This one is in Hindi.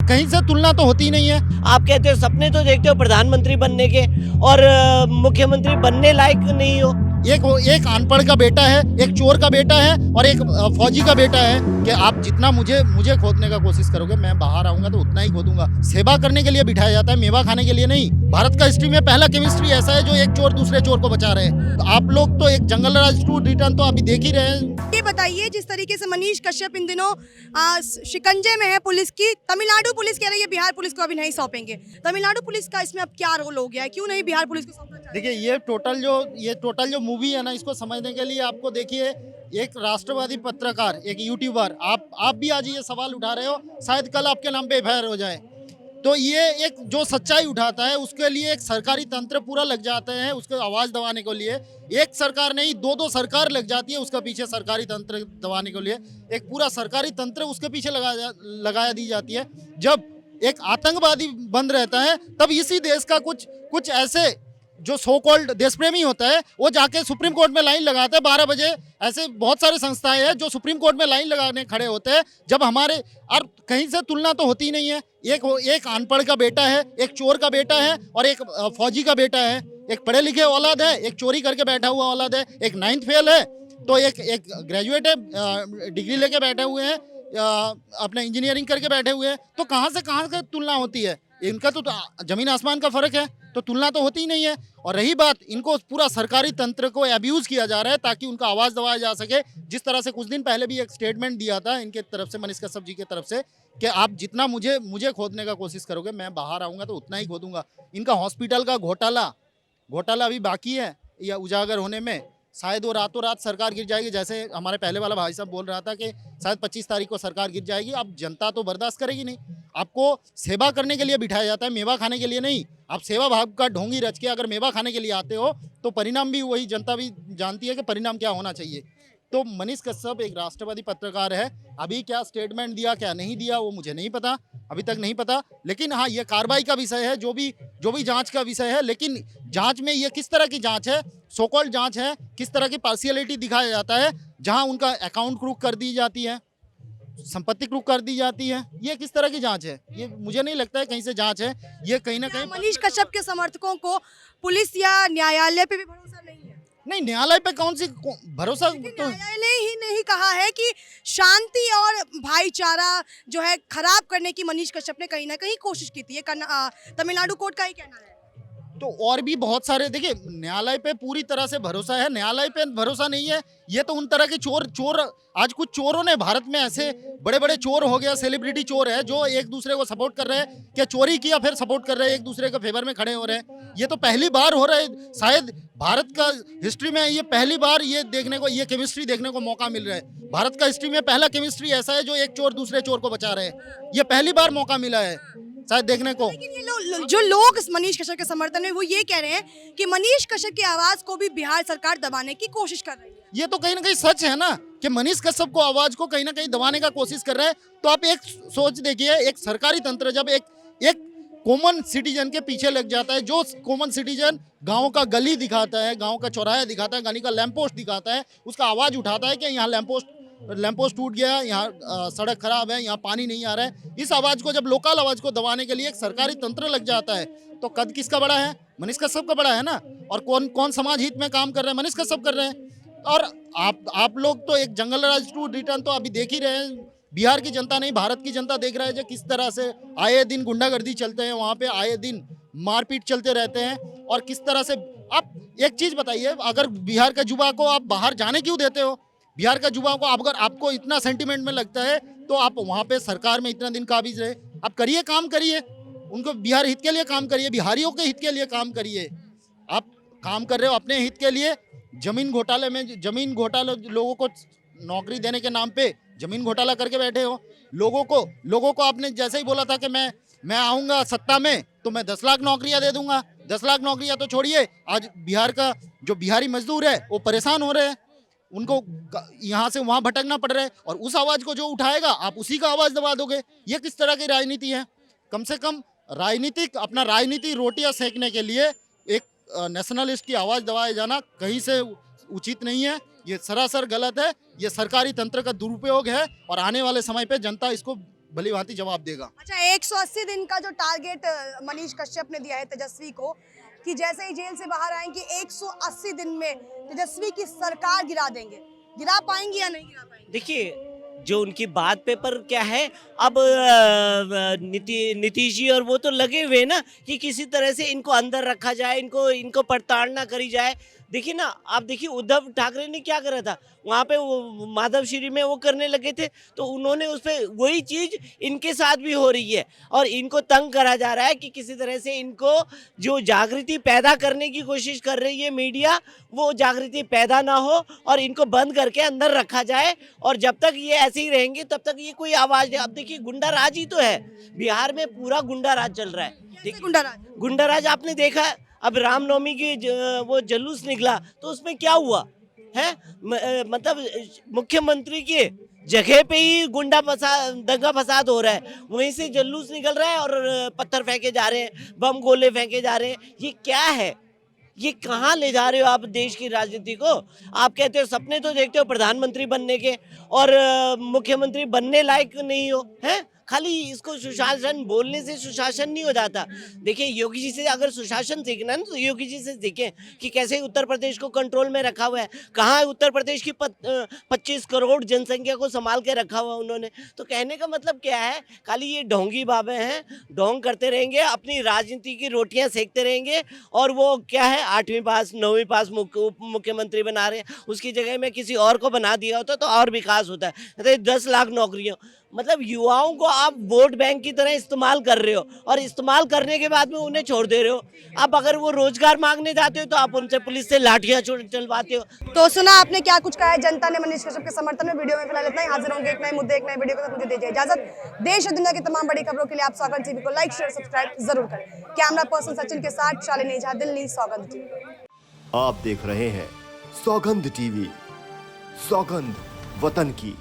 कहीं से तुलना तो होती नहीं है। आप कहते हो सपने तो देखते हो प्रधानमंत्री बनने के और मुख्यमंत्री बनने लायक नहीं हो। एक अनपढ़ का बेटा है, एक चोर का बेटा है और एक फौजी का बेटा है कि आप जितना मुझे खोदने का कोशिश करोगे, मैं बाहर आऊंगा तो उतना ही खोदूंगा। सेवा करने के लिए बिठाया जाता है, मेवा खाने के लिए नहीं। भारत का हिस्ट्री में पहला केमिस्ट्री ऐसा है जो एक चोर दूसरे चोर को बचा रहे हैं। तो आप लोग तो एक जंगल राज टू रिटर्न तो अभी देख ही रहे हैं। ये बताइए, जिस तरीके से मनीष कश्यप इन दिनों शिकंजे में है पुलिस की, तमिलनाडु पुलिस कह रही है बिहार पुलिस को अभी नहीं सौंपेंगे। तमिलनाडु पुलिस का इसमें अब क्या रोल हो गया है, क्यों नहीं बिहार पुलिस को सौंपना चाहिए? देखिए, ये टोटल जो मूवी है ना, इसको समझने के लिए आपको देखिए, एक राष्ट्रवादी पत्रकार, एक यूट्यूबर, आप भी आज ये सवाल उठा रहे हो, शायद कल आपके नाम पे एफआईआर हो जाए। तो ये एक जो सच्चाई उठाता है उसके लिए एक सरकारी तंत्र पूरा लग जाते हैं उसको आवाज़ दबाने के लिए। एक सरकार नहीं, दो सरकार लग जाती है उसका पीछे सरकारी तंत्र दबाने के लिए। एक पूरा सरकारी तंत्र उसके पीछे लगाया दी जाती है। जब एक आतंकवादी बंद रहता है तब इसी देश का कुछ ऐसे जो सो कॉल्ड देशप्रेमी होता है वो जाके सुप्रीम कोर्ट में लाइन लगाता है 12 बजे। ऐसे बहुत सारे संस्थाएं हैं जो सुप्रीम कोर्ट में लाइन लगाने खड़े होते हैं। जब हमारे और कहीं से तुलना तो होती नहीं है। एक अनपढ़ का बेटा है, एक चोर का बेटा है और एक फौजी का बेटा है। एक पढ़े लिखे औलाद है, एक चोरी करके बैठा हुआ औलाद है। एक 9th फेल है तो एक ग्रेजुएट है, डिग्री लेके बैठे हुए हैं, अपने इंजीनियरिंग करके बैठे हुए हैं। तो कहाँ से तुलना होती है? इनका तो जमीन आसमान का फर्क है, तो तुलना तो होती ही नहीं है। और रही बात, इनको पूरा सरकारी तंत्र को अब्यूज किया जा रहा है ताकि उनका आवाज़ दबाया जा सके। जिस तरह से कुछ दिन पहले भी एक स्टेटमेंट दिया था इनके तरफ से, मनीष कश्यप जी की तरफ से, कि आप जितना मुझे खोदने का कोशिश करोगे, मैं बाहर आऊँगा तो उतना ही खोदूंगा। इनका हॉस्पिटल का घोटाला अभी बाकी है या उजागर होने में। शायद वो रातों रात सरकार गिर जाएगी, जैसे हमारे पहले वाला भाई साहब बोल रहा था कि शायद 25 तारीख को सरकार गिर जाएगी। अब जनता तो बर्दाश्त करेगी नहीं। आपको सेवा करने के लिए बिठाया जाता है, मेवा खाने के लिए नहीं। आप सेवा भाव का ढोंगी रच के अगर मेवा खाने के लिए आते हो तो परिणाम भी वही, जनता भी जानती है कि परिणाम क्या होना चाहिए। तो मनीष कश्यप एक राष्ट्रवादी पत्रकार है। अभी क्या स्टेटमेंट दिया, क्या नहीं दिया, वो मुझे नहीं पता, अभी तक नहीं पता। लेकिन हाँ, ये कार्रवाई का विषय है, जो भी जांच का विषय है। लेकिन जांच में ये किस तरह की जांच है, सो कॉल्ड जांच है, किस तरह की पार्शियलिटी दिखाया जाता है, जहां उनका अकाउंट क्रूक कर दी जाती है, संपत्ति क्रूक कर दी जाती है। ये किस तरह की जांच है? ये मुझे नहीं लगता है कहीं से जांच है। ये कहीं ना कहीं मनीष कश्यप के समर्थकों को पुलिस या न्यायालय पे भी भरोसा नहीं है? नहीं, न्यायालय पे भरोसा तो न्यायालय ने ही नहीं कहा है कि शांति और भाईचारा जो है खराब करने की मनीष कश्यप ने कहीं ना कहीं कोशिश की थी। ये तमिलनाडु कोर्ट का ही कहना है। तो और भी बहुत सारे, देखिए, न्यायालय पे पूरी तरह से भरोसा है, न्यायालय पे भरोसा नहीं है। ये तो उन तरह के चोर आज कुछ चोरों ने भारत में ऐसे बड़े बड़े चोर हो गया, सेलिब्रिटी चोर है जो एक दूसरे को सपोर्ट कर रहे हैं, क्या चोरी किया फिर सपोर्ट कर रहे हैं, एक दूसरे के फेवर में खड़े हो रहे हैं। ये तो पहली बार हो रहा है, शायद भारत का हिस्ट्री में ये पहली बार ये केमिस्ट्री देखने को मौका मिल रहा है। भारत का हिस्ट्री में पहला केमिस्ट्री ऐसा है जो एक चोर दूसरे चोर को बचा रहे हैं। ये पहली बार मौका मिला है शायद देखने को। लेकिन ये जो लोग मनीष कश्यप के समर्थन में, वो ये कह रहे हैं कि मनीष कश्यप की आवाज को भी बिहार सरकार दबाने की कोशिश कर रही है। ये तो कहीं ना कहीं सच है ना कि मनीष कश्यप को आवाज को कहीं ना कहीं दबाने का कोशिश कर रहे हैं। तो आप एक सोच देखिए, एक सरकारी तंत्र जब एक कॉमन सिटीजन के पीछे लग जाता है, जो कॉमन सिटीजन गांव का गली दिखाता है, गांव का चौराहा दिखाता है, गली का लैंप पोस्ट दिखाता है, उसका आवाज उठाता है कि यहाँ लैंप पोस्ट टूट गया, यहाँ सड़क खराब है, यहाँ पानी नहीं आ रहा है। इस आवाज को, जब लोकल आवाज को दबाने के लिए एक सरकारी तंत्र लग जाता है, तो कद किसका बड़ा है? मनीष कश्यप का बड़ा है ना। और कौन समाज हित में काम कर रहे हैं? मनीष कश्यप कर रहे हैं। और आप लोग तो एक जंगल राज टू रिटर्न तो अभी देख ही रहे हैं। बिहार की जनता नहीं, भारत की जनता देख रहा है जो किस तरह से आए दिन गुंडागर्दी चलते हैं, वहाँ पे आए दिन मारपीट चलते रहते हैं। और किस तरह से, आप एक चीज बताइए, अगर बिहार के युवा को आप बाहर जाने क्यों देते हो? बिहार का युवा को अगर आपको इतना सेंटिमेंट में लगता है तो आप वहाँ पे सरकार में इतना दिन काबिज रहे। आप करिए, काम करिए, उनको बिहार हित के लिए काम करिए, बिहारियों के हित के लिए काम करिए। आप काम कर रहे हो अपने हित के लिए। जमीन घोटाले लोगों को नौकरी देने के नाम पे जमीन घोटाला करके बैठे हो। लोगों को आपने जैसे ही बोला था कि मैं आऊँगा सत्ता में तो मैं 10 लाख नौकरियाँ दे दूंगा। 10 लाख नौकरियाँ तो छोड़िए, आज बिहार का जो बिहारी मजदूर है वो परेशान हो रहे हैं, उनको यहाँ से वहाँ भटकना पड़ रहा है। और उस आवाज़ को जो उठाएगा आप उसी का आवाज़ दबा दोगे। ये किस तरह की राजनीति है? कम से कम अपना राजनीति रोटियां सेकने के लिए एक नेशनलिस्ट की आवाज़ दबाए जाना कहीं से उचित नहीं है। ये सरासर गलत है। ये सरकारी तंत्र का दुरुपयोग है और आने वाले समय पे जनता इसको भली भांति जवाब देगा। अच्छा, 180 दिन का जो टारगेट मनीष कश्यप ने दिया है तेजस्वी को, कि जैसे ही जेल से बाहर आएंगे 180 दिन में तेजस्वी की सरकार गिरा देंगे, गिरा पाएंगे या नहीं गिरा पाएंगे? देखिए, जो उनकी बात पेपर क्या है, अब नीतीश जी और वो तो लगे हुए हैं ना कि किसी तरह से इनको अंदर रखा जाए, इनको प्रताड़ना करी जाए। देखिए ना, आप देखिए उद्धव ठाकरे ने क्या करा था, वहाँ पे वो माधवशिरी में वो करने लगे थे, तो उन्होंने उस पर वही चीज़ इनके साथ भी हो रही है और इनको तंग करा जा रहा है कि किसी तरह से इनको जो जागृति पैदा करने की कोशिश कर रही है मीडिया, वो जागृति पैदा ना हो और इनको बंद करके अंदर रखा जाए। और जब तक ये ऐसे ही रहेंगे तब तक ये कोई आवाज़ नहीं। अब देखिए गुंडा राज ही तो है, बिहार में पूरा गुंडा राज चल रहा है। कैसे गुंडाराज? गुंडा राज आपने देखा है, अब रामनवमी की वो जुलूस निकला तो उसमें क्या हुआ है, मतलब मुख्यमंत्री के जगह पे ही दंगा फसाद हो रहा है, वहीं से जुलूस निकल रहा है और पत्थर फेंके जा रहे हैं, बम गोले फेंके जा रहे हैं। ये क्या है, ये कहाँ ले जा रहे हो आप देश की राजनीति को? आप कहते हो सपने तो देखते हो प्रधानमंत्री बनने के और मुख्यमंत्री बनने लायक नहीं हो, हैं? खाली इसको सुशासन बोलने से सुशासन नहीं हो जाता। देखिए, योगी जी से अगर सुशासन सीखना है तो योगी जी से सीखें कि कैसे उत्तर प्रदेश को कंट्रोल में रखा हुआ है, कहाँ उत्तर प्रदेश की 25 करोड़ जनसंख्या को संभाल के रखा हुआ उन्होंने। तो कहने का मतलब क्या है, खाली ये ढोंगी बाबे हैं, ढोंग करते रहेंगे, अपनी राजनीति की रोटियां सेकते रहेंगे और वो क्या है 8वीं पास 9वीं पास उप मुख्यमंत्री बना रहे हैं। उसकी जगह में किसी और को बना दिया होता तो और विकास होता है। 10 लाख नौकरियां, मतलब युवाओं को आप वोट बैंक की तरह इस्तेमाल कर रहे हो और इस्तेमाल करने के बाद में उन्हें छोड़ दे रहे हो। अब अगर वो रोजगार मांगने जाते हो तो आप उनसे पुलिस से लाठियां चलवाते हो। तो सुना आपने क्या कुछ कहा है जनता ने मनीष कश्यप के समर्थन में। वीडियो में फिलहाल इतना ही, हाजिर होंगे एक नए मुद्दे एक नए वीडियो के साथ। मुझे दीजिए इजाजत। देश और दुनिया की तमाम बड़ी खबरों के लिए आप सौगंध टीवी को लाइक शेयर सब्सक्राइब जरूर करें। कैमरा पर्सन सचिन के साथ शालिनी झा, दिल्ली, सौगंध टीवी। आप देख रहे हैं सौगंध टीवी, सौगंध वतन की।